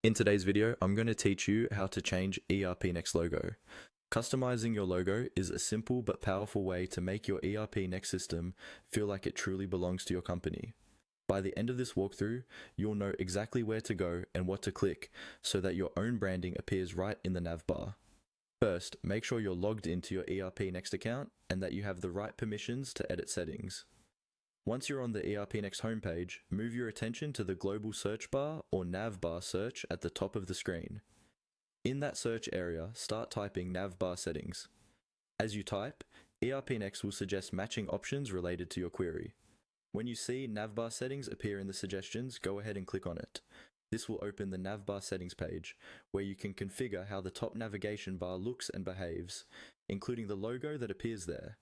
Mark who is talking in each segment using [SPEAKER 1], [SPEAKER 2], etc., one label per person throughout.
[SPEAKER 1] In today's video, I'm going to teach you how to change ERPNext logo. Customizing your logo is a simple but powerful way to make your ERPNext system feel like it truly belongs to your company. By the end of this walkthrough, you'll know exactly where to go and what to click so that your own branding appears right in the nav bar. First, make sure you're logged into your ERPNext account and that you have the right permissions to edit settings. Once you're on the ERPNext homepage, move your attention to the global search bar or nav bar search at the top of the screen. In that search area, start typing nav bar settings. As you type, ERPNext will suggest matching options related to your query. When you see navbar settings appear in the suggestions, go ahead and click on it. This will open the navbar settings page, where you can configure how the top navigation bar looks and behaves, including the logo that appears there.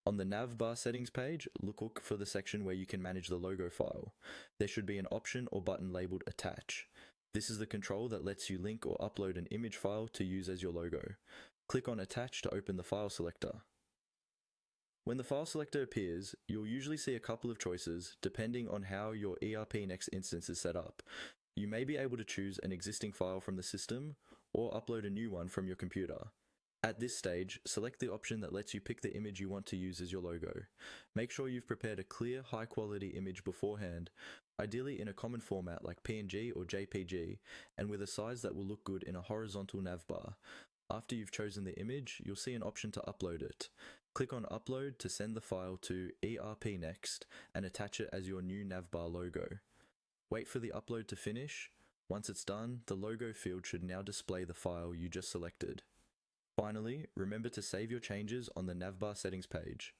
[SPEAKER 1] On the navbar settings page, look for the section where you can manage the logo file. There should be an option or button labeled Attach. This is the control that lets you link or upload an image file to use as your logo. Click on Attach to open the file selector. When the file selector appears, you'll usually see a couple of choices depending on how your ERPNext instance is set up. You may be able to choose an existing file from the system or upload a new one from your computer. At this stage, select the option that lets you pick the image you want to use as your logo. Make sure you've prepared a clear, high-quality image beforehand, ideally in a common format like PNG or JPG, and with a size that will look good in a horizontal navbar. After you've chosen the image, you'll see an option to upload it. Click on Upload to send the file to ERPNext and attach it as your new navbar logo. Wait for the upload to finish. Once it's done, the logo field should now display the file you just selected. Finally, remember to save your changes on the navbar settings page.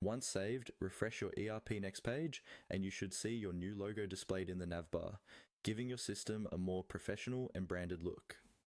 [SPEAKER 1] Once saved, refresh your ERPNext page and you should see your new logo displayed in the navbar, giving your system a more professional and branded look.